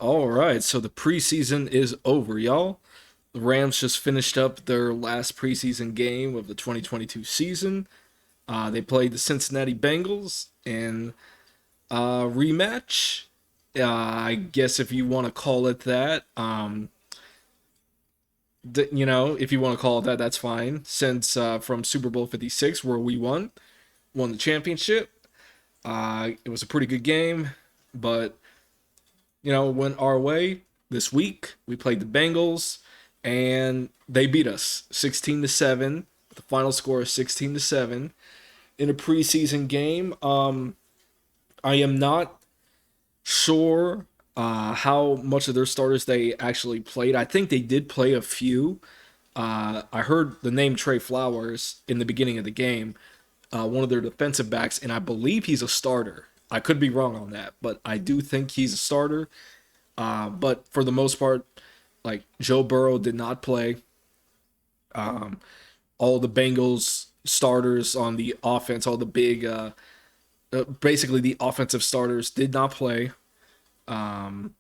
All right, so the preseason is over, y'all. The Rams just finished up their last preseason game of the 2022 season. They played the Cincinnati Bengals in a rematch. I guess if you want to call it that. If you want to call it that, that's fine. Since from Super Bowl 56, where we won the championship. It was a pretty good game, but went our way this week. We played the Bengals, and they beat us 16-7. The final score is 16-7 in a preseason game. I am not sure how much of their starters they actually played. I think they did play a few. I heard the name Trey Flowers in the beginning of the game, one of their defensive backs, and I believe he's a starter. I could be wrong on that, but I do think he's a starter. But for the most part, like Joe Burrow did not play. All the Bengals starters on the offense, all the big, basically the offensive starters did not play. But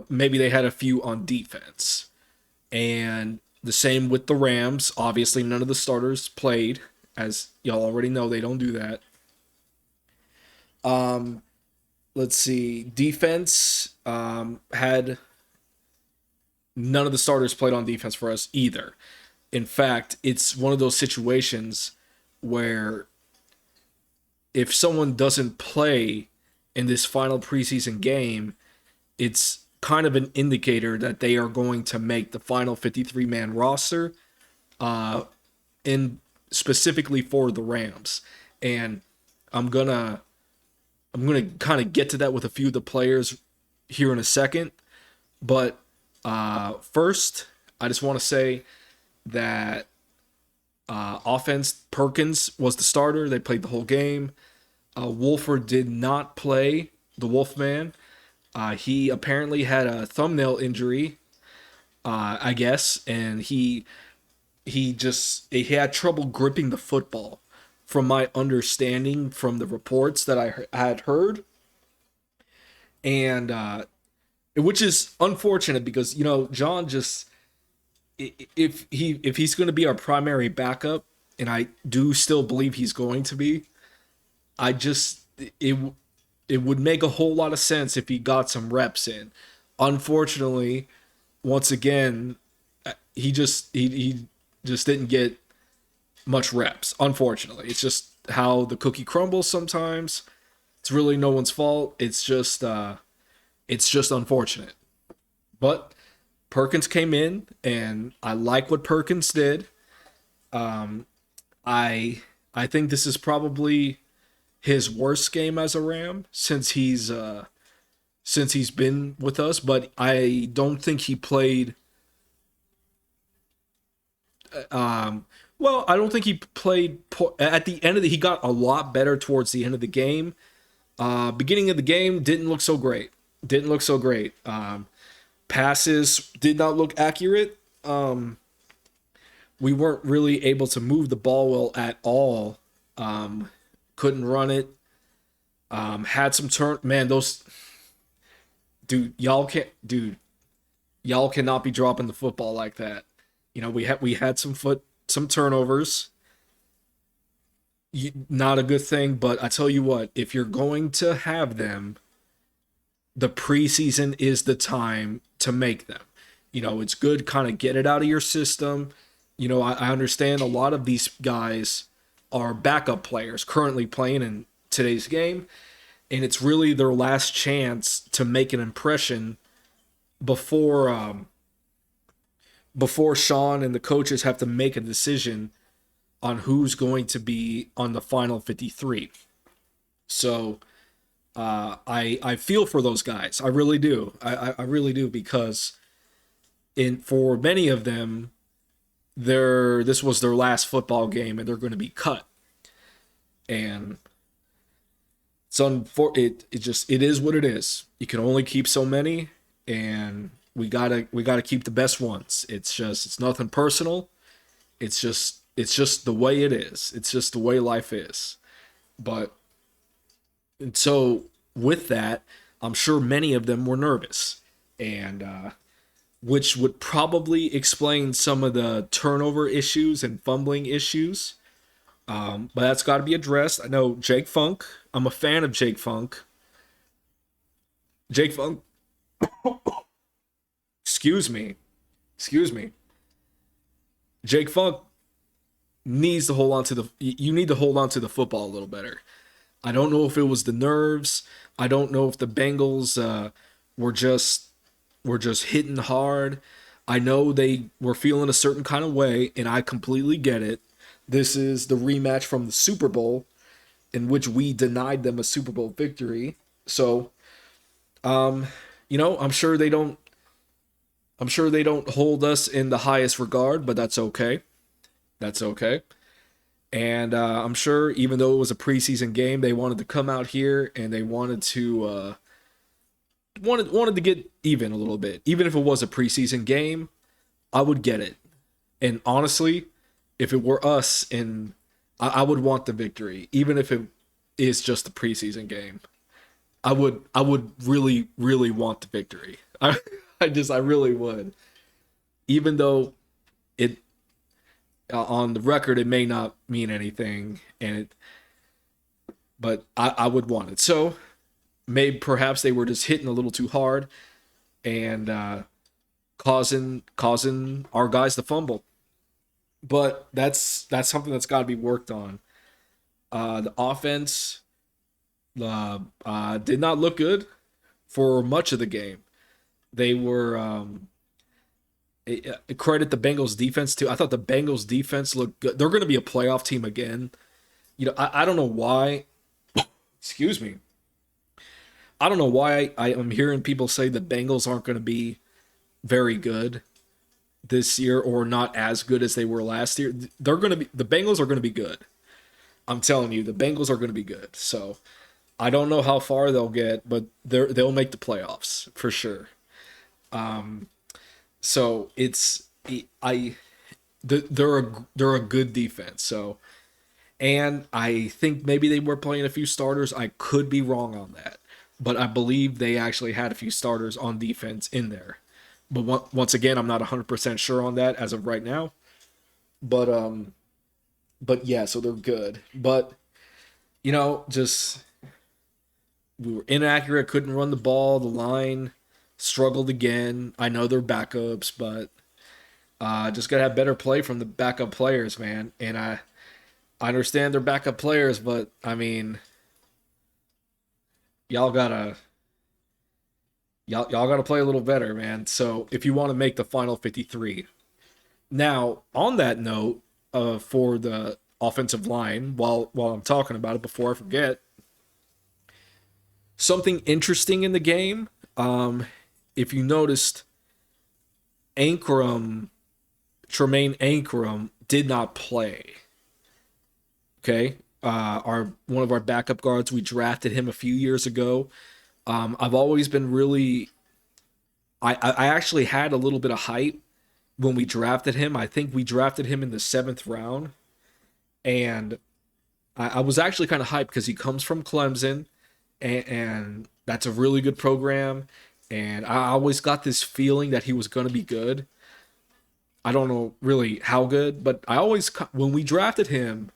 maybe they had a few on defense. And the same with the Rams. Obviously, none of the starters played, as y'all already know. They don't do that. Let's see. Defense had none of the starters played on defense for us either. In fact, it's one of those situations where if someone doesn't play in this final preseason game, it's kind of an indicator that they are going to make the final 53-man roster, in specifically for the Rams. And I'm gonna kind of get to that with a few of the players here in a second. But first, I just want to say that offense, Perkins was the starter. They played the whole game. Wolford did not play, the Wolfman. He apparently had a thumbnail injury, I guess, and he had trouble gripping the football, from my understanding from the reports that I had heard, and which is unfortunate because John just, if he's going to be our primary backup, and I do still believe he's going to be, I just it would make a whole lot of sense if he got some reps in. Unfortunately, once again, he just didn't get much reps. Unfortunately, it's just how the cookie crumbles sometimes. It's really no one's fault. It's just unfortunate. But Perkins came in, and I like what Perkins did. I I think this is probably his worst game as a Ram since he's been with us, but I don't think he played. Well, I don't think he played at the end of the. He got a lot better towards the end of the game. Beginning of the game didn't look so great. Didn't look so great. Passes did not look accurate. We weren't really able to move the ball well at all. Couldn't run it. Had some turn. Man, those dude, y'all cannot be dropping the football like that. We had some turnovers. Not a good thing, but I tell you what, if you're going to have them, the preseason is the time to make them. It's good, kind of get it out of your system. I understand a lot of these guys are backup players currently playing in today's game, and it's really their last chance to make an impression before Sean and the coaches have to make a decision on who's going to be on the final 53. So I feel for those guys. I really do. I really do, because for many of them, this was their last football game and they're going to be cut. And it is what it is. You can only keep so many, and we gotta keep the best ones. It's nothing personal. It's just the way it is. It's just the way life is. And so with that, I'm sure many of them were nervous, and which would probably explain some of the turnover issues and fumbling issues. But that's got to be addressed. I know Jake Funk. I'm a fan of Jake Funk. Jake Funk. Excuse me. Excuse me. Jake Funk needs to hold on to the. You need to hold on to the football a little better. I don't know if it was the nerves. I don't know if the Bengals were just were just hitting hard. I know they were feeling a certain kind of way, and I completely get it. This is the rematch from the Super Bowl, in which we denied them a Super Bowl victory. So, I'm sure they don't. I'm sure they don't hold us in the highest regard, but that's okay. That's okay. And I'm sure, even though it was a preseason game, they wanted to come out here and they wanted to wanted to get even a little bit. Even if it was a preseason game, I would get it. And honestly, if it were us, and I would want the victory, even if it is just a preseason game. I would really really want the victory. I really would. Even though it on the record it may not mean anything, but I would want it. So maybe perhaps they were just hitting a little too hard and causing our guys to fumble. But that's something that's got to be worked on. The offense did not look good for much of the game. They were credit the Bengals defense too. I thought the Bengals defense looked good. They're going to be a playoff team again. I don't know why. Excuse me. I don't know why I am hearing people say the Bengals aren't going to be very good this year or not as good as they were last year. The Bengals are going to be good. I'm telling you, the Bengals are going to be good. So I don't know how far they'll get, but they'll make the playoffs for sure. So they're a good defense. So, and I think maybe they were playing a few starters. I could be wrong on that, but I believe they actually had a few starters on defense in there. But once again, I'm not 100% sure on that as of right now. But yeah, so they're good. But just we were inaccurate, couldn't run the ball. The line struggled again. I know they're backups, but just gotta have better play from the backup players, man. And I understand they're backup players, but I mean, y'all gotta y'all gotta play a little better, man. So if you want to make the final 53. Now, on that note, for the offensive line, while I'm talking about it before I forget, something interesting in the game. If you noticed, Ankrum, Tremaine Ankrum, did not play. Okay, our one of our backup guards, we drafted him a few years ago. I've always been really. I actually had a little bit of hype when we drafted him. I think we drafted him in the 7th round, and I was actually kind of hyped because he comes from Clemson, and that's a really good program. And I always got this feeling that he was going to be good. I don't know really how good, but when we drafted him,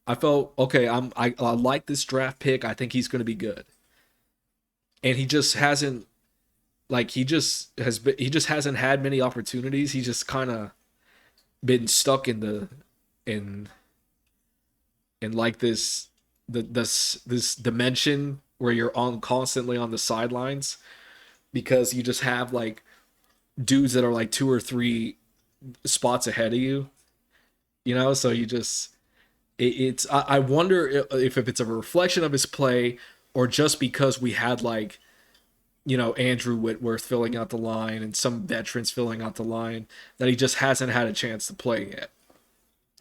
I felt okay. I like this draft pick. I think he's going to be good. And he just hasn't he just hasn't had many opportunities. He just kind of been stuck in like this dimension where you're on constantly on the sidelines because you just have like dudes that are like 2 or 3 spots ahead of you, so you just it's I wonder if it's a reflection of his play or just because we had like Andrew Whitworth filling out the line and some veterans filling out the line that he just hasn't had a chance to play yet.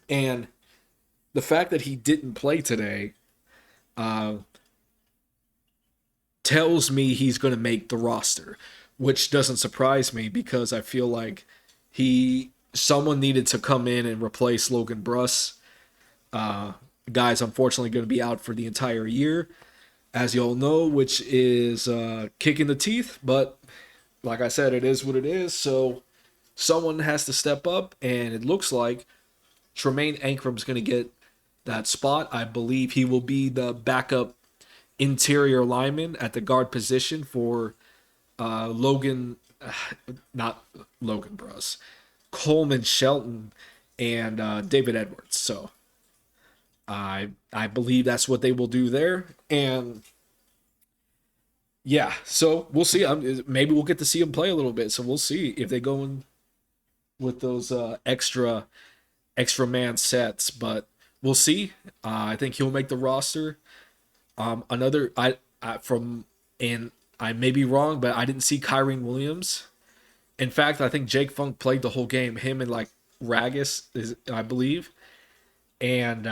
And the fact that he didn't play today tells me he's going to make the roster, which doesn't surprise me because I feel like someone needed to come in and replace Logan Bruss. Guy's unfortunately going to be out for the entire year. as you all know, which is kick in the teeth. But like I said, it is what it is. So someone has to step up, and it looks like Tremaine Ankram's going to get that spot. I believe he will be the backup interior lineman at the guard position for Logan, not Logan Bruss, Coleman Shelton, and David Edwards. So I believe that's what they will do there, and yeah, so we'll see. Maybe we'll get to see him play a little bit. So we'll see if they go in with those extra man sets, but we'll see. I think he'll make the roster. Another I from and I may be wrong, but I didn't see Kyrene Williams. In fact, I think Jake Funk played the whole game. Him and like Ragus is I believe, and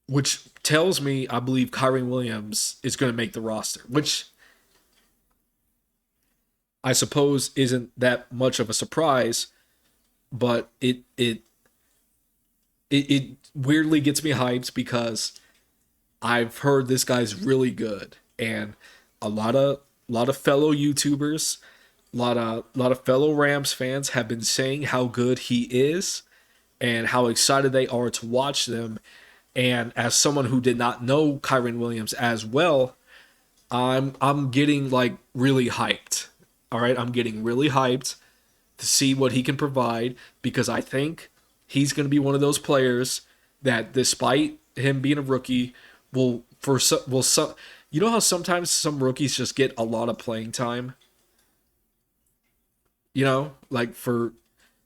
which tells me I believe Kyrene Williams is going to make the roster, which I suppose isn't that much of a surprise, but it weirdly gets me hyped because I've heard this guy's really good, and a lot of fellow YouTubers, a lot of fellow Rams fans have been saying how good he is and how excited they are to watch them. And as someone who did not know Kyron Williams as well, I'm getting like really hyped. All right, I'm getting really hyped to see what he can provide because I think he's going to be one of those players that, despite him being a rookie, will some. You know how sometimes some rookies just get a lot of playing time. Like for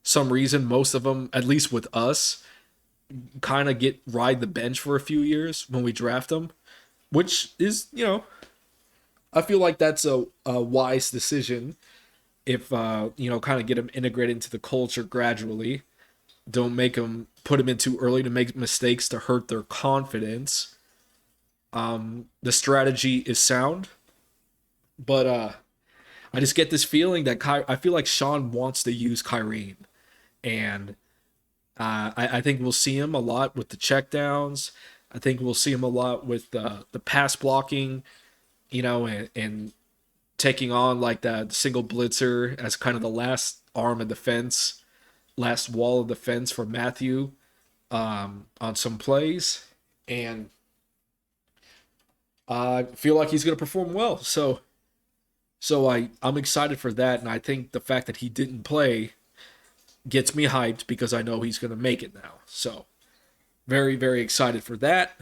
some reason, most of them, at least with us, kind of get ride the bench for a few years when we draft them, which is I feel like that's a wise decision if kind of get them integrated into the culture gradually. Don't make them put them in too early to make mistakes to hurt their confidence. The strategy is sound, but I just get this feeling that I feel like Sean wants to use Kyrene, and I think we'll see him a lot with the checkdowns. I think we'll see him a lot with the pass blocking, and taking on like that single blitzer as kind of the last arm of defense, last wall of defense for Matthew on some plays. And I feel like he's going to perform well. So I'm excited for that. And I think the fact that he didn't play gets me hyped because I know he's going to make it now. So very, very excited for that.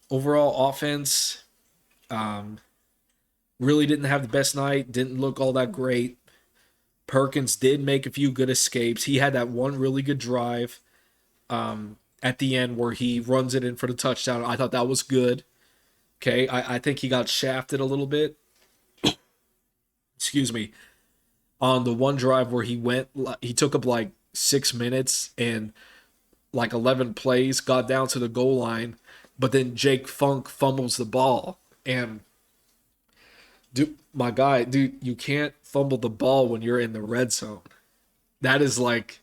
Overall offense, really didn't have the best night. Didn't look all that great. Perkins did make a few good escapes. He had that one really good drive at the end where he runs it in for the touchdown. I thought that was good. Okay, I think he got shafted a little bit. Excuse me. On the one drive where he took up like 6 minutes and like 11 plays, got down to the goal line, but then Jake Funk fumbles the ball. And dude, my guy, dude, you can't fumble the ball when you're in the red zone. That is like,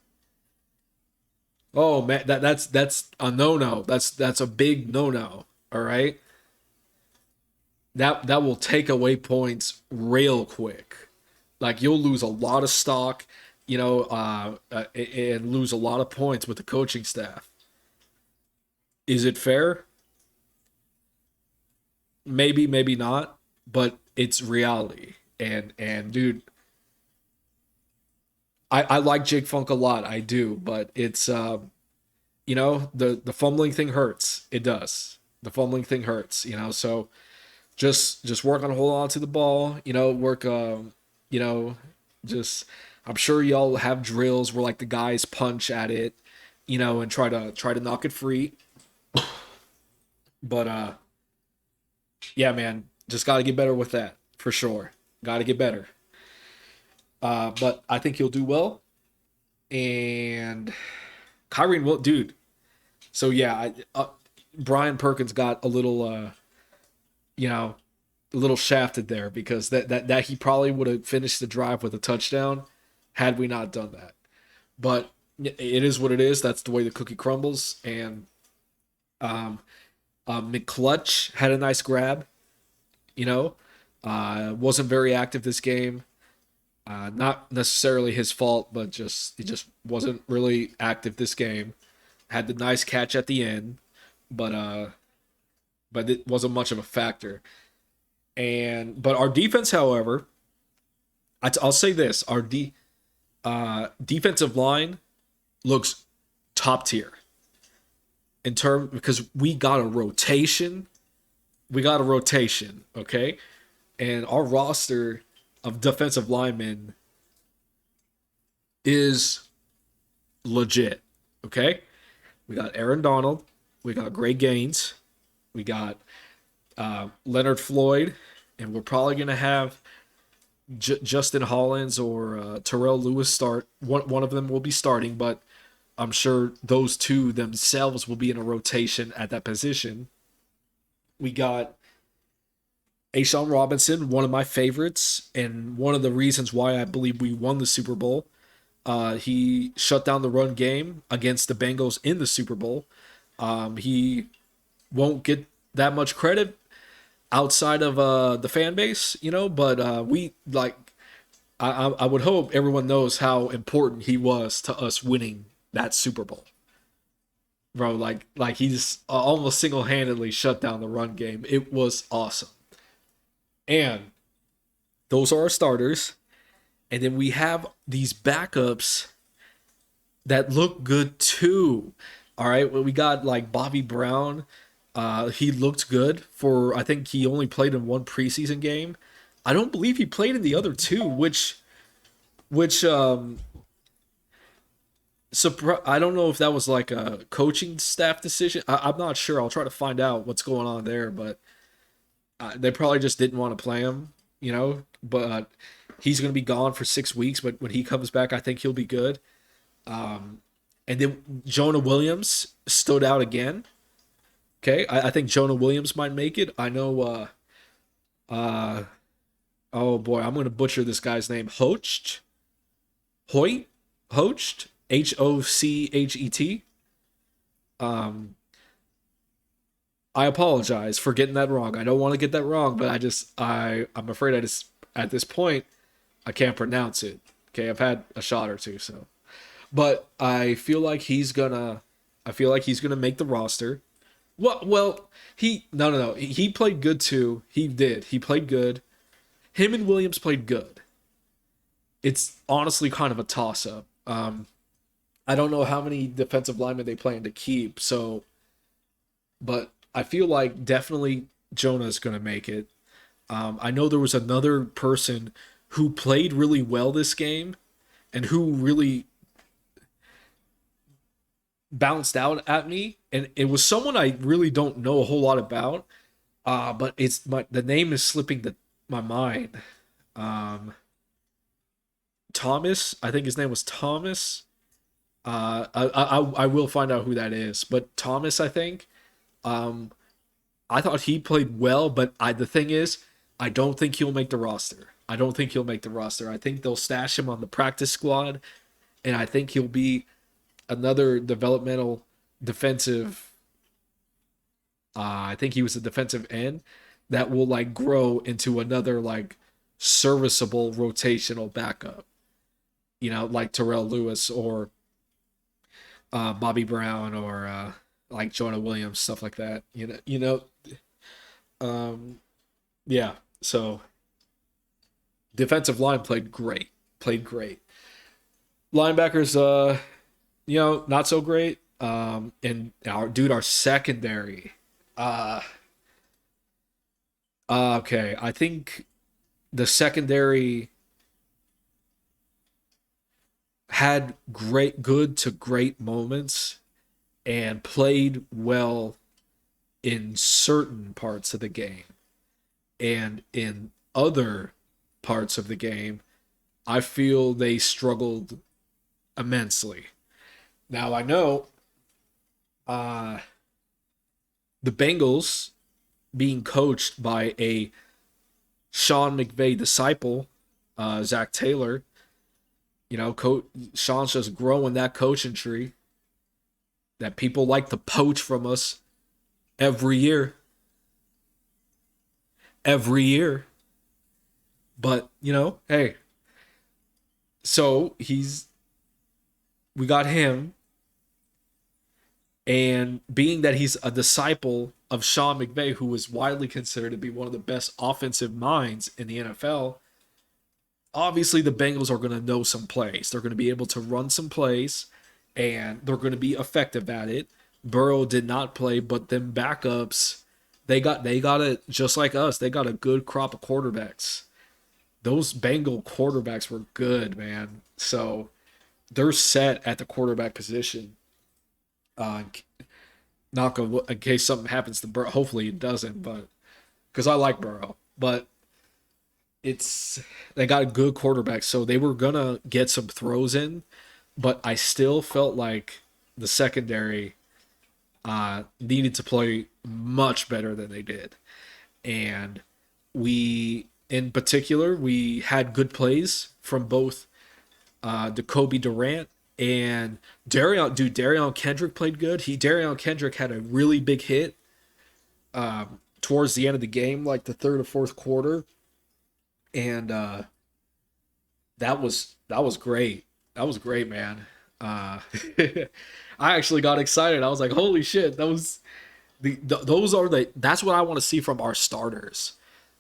oh man, that's a no-no. That's a big no-no. All right? That will take away points real quick. Like you'll lose a lot of stock, and lose a lot of points with the coaching staff. Is it fair? Maybe, maybe not, but it's reality. And dude, I like Jake Funk a lot. I do, but it's the fumbling thing hurts. It does. The fumbling thing hurts. So just work on hold on to the ball. Work. Just I'm sure y'all have drills where like the guys punch at it, and try to knock it free. But yeah, man, just got to get better with that for sure. Got to get better. But I think he'll do well. And Kyrie will, dude. So yeah, Brian Perkins got a little, a little shafted there because that he probably would have finished the drive with a touchdown had we not done that. But it is what it is. That's the way the cookie crumbles. And McClutch had a nice grab. You know, wasn't very active this game. Not necessarily his fault, but just he just wasn't really active this game. Had the nice catch at the end, but it wasn't much of a factor. But our defense, however, I'll say this: our defensive line looks top tier in terms because we got a rotation. We got a rotation, okay, and our roster of defensive linemen is legit. Okay, we got Aaron Donald, we got Gray Gaines, we got Leonard Floyd, and we're probably gonna have Justin Hollins or Terrell Lewis start. One of them will be starting, but I'm sure those two themselves will be in a rotation at that position. We got Ashawn Robinson, one of my favorites, and one of the reasons why I believe we won the Super Bowl. He shut down the run game against the Bengals in the Super Bowl. He won't get that much credit outside of the fan base, but we like. I would hope everyone knows how important he was to us winning that Super Bowl, bro. Like he's almost single handedly shut down the run game. It was awesome, and those are our starters. And then we have these backups that look good too. All right, well, we got like Bobby Brown. He looked good for. I think he only played in one preseason game. I don't believe he played in the other two, which I don't know if that was like a coaching staff decision. I'm not sure. I'll try to find out what's going on there, but they probably just didn't want to play him, But he's going to be gone for 6 weeks. But when he comes back, I think he'll be good. And then Jonah Williams stood out again. Okay, I think Jonah Williams might make it. I know. Oh boy, I'm going to butcher this guy's name. Hocht, Hochet. I apologize for getting that wrong. I don't want to get that wrong, but I'm afraid at this point I can't pronounce it. Okay, I've had a shot or two, so. But I feel like he's gonna make the roster. Well, he no. He played good too. He did. He played good. Him and Williams played good. It's honestly kind of a toss up. I don't know how many defensive linemen they plan to keep, so but I feel like definitely Jonah's going to make it. I know there was another person who played really well this game and who really bounced out at me, and it was someone I really don't know a whole lot about. But the name is slipping my mind. Thomas, I think his name was Thomas. I will find out who that is, but Thomas, I think. I thought he played well, but the thing is, I don't think he'll make the roster. I don't think he'll make the roster. I think they'll stash him on the practice squad, and I think he'll be another developmental defensive. I think he was a defensive end that will like grow into another like serviceable rotational backup. Like Terrell Lewis or Bobby Brown or like Jonah Williams, stuff like that. Yeah. So defensive line played great. Linebackers, not so great. And our secondary. Okay, I think the secondary had good to great moments and played well in certain parts of the game. And in other parts of the game, I feel they struggled immensely. Now, I know the Bengals being coached by a Sean McVay disciple, Zach Taylor, Sean's just growing that coaching tree that people like to poach from us every year, every year. But hey, so we got him, and being that he's a disciple of Sean McVay, who is widely considered to be one of the best offensive minds in the NFL, obviously the Bengals are going to know some plays. They're going to be able to run some plays, and they're going to be effective at it. Burrow did not play, but them backups, they got it just like us. They got a good crop of quarterbacks. Those Bengal quarterbacks were good, man. So they're set at the quarterback position. Uh, Knock on wood, in case something happens to Burrow. Hopefully it doesn't, but because I like Burrow, but it's they got a good quarterback, so they were gonna get some throws in, but I still felt like the secondary needed to play much better than they did, and in particular, we had good plays from both Jacoby Durant and Darion. Dude, Darion Kendrick played good. Darion Kendrick had a really big hit towards the end of the game, like the third or fourth quarter, and that was great. That was great, man. I actually got excited. I was like, "Holy shit!" That was those are that's what I want to see from our starters,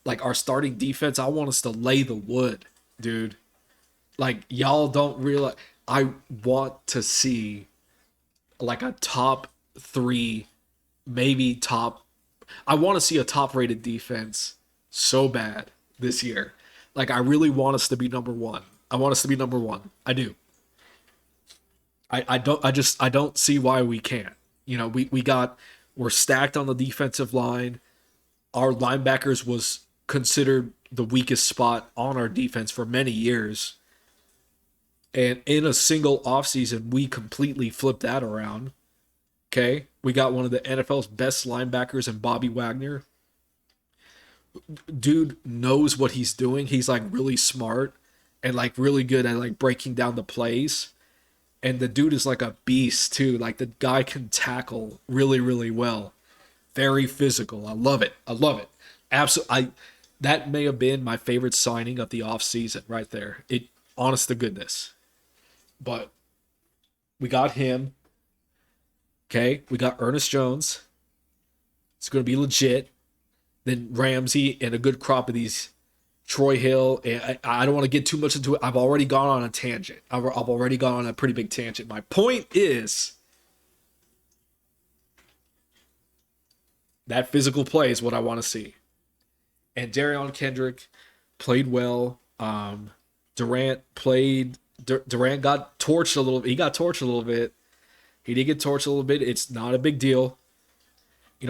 like our starting defense. I want us to lay the wood, dude. Like y'all don't realize. I want to see like a top three, maybe top. I want to see a top rated defense so bad this year. Like I really want us to be number one. I want us to be number one. I do. I don't see why we can't. We're stacked on the defensive line. Our linebackers was considered the weakest spot on our defense for many years. And in a single offseason, we completely flipped that around. Okay. We got one of the NFL's best linebackers in Bobby Wagner. Dude knows what he's doing. He's like really smart and like really good at like breaking down the plays. And the dude is like a beast too. Like the guy can tackle really, really well. Very physical. I love it. I love it. Absolutely. That may have been my favorite signing of the offseason right there. Honest to goodness. But we got him. Okay. We got Ernest Jones. It's going to be legit. Then Ramsey and a good crop of these Troy Hill. And I don't want to get too much into it. I've already gone on a tangent. I've already gone on a pretty big tangent. My point is that physical play is what I want to see. And Darion Kendrick played well. Durant got torched a little. He got torched a little bit. He did get torched a little bit. It's not a big deal.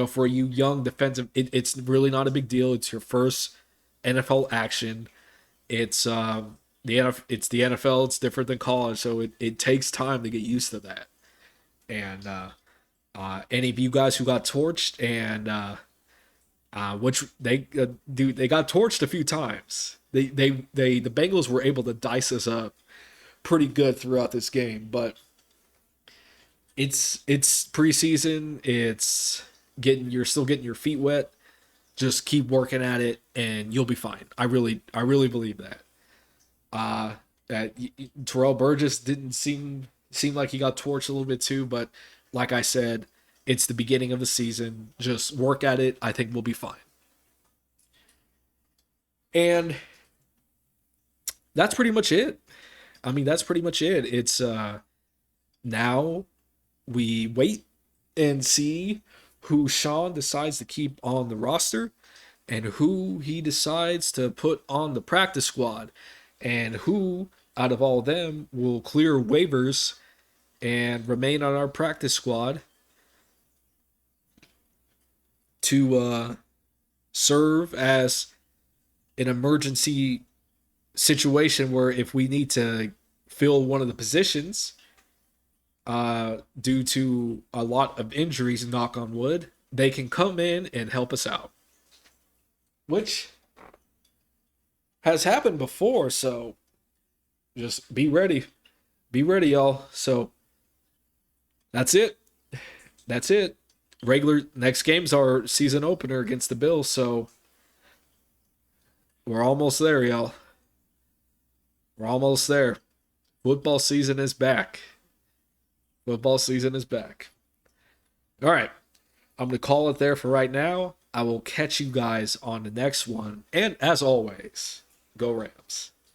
For you young defensive, it's really not a big deal. It's your first NFL action. It's it's the NFL. It's different than college, so it takes time to get used to that. And any of you guys who got torched and which they got torched a few times. The Bengals were able to dice us up pretty good throughout this game, but it's preseason. You're still getting your feet wet. Just keep working at it, and you'll be fine. I really believe that. That Terrell Burgess didn't seem like he got torched a little bit too, but like I said, it's the beginning of the season. Just work at it. I think we'll be fine. And that's pretty much it. I mean, that's pretty much it. It's now we wait and see who Sean decides to keep on the roster and who he decides to put on the practice squad and who out of all of them will clear waivers and remain on our practice squad to serve as an emergency situation where if we need to fill one of the positions due to a lot of injuries, knock on wood, they can come in and help us out, which has happened before. So just be ready, y'all. So that's it. regular next game's our season opener against the Bills, so we're almost there, y'all. We're almost there. Football season is back. Football season is back. All right. I'm going to call it there for right now. I will catch you guys on the next one. And as always, go Rams.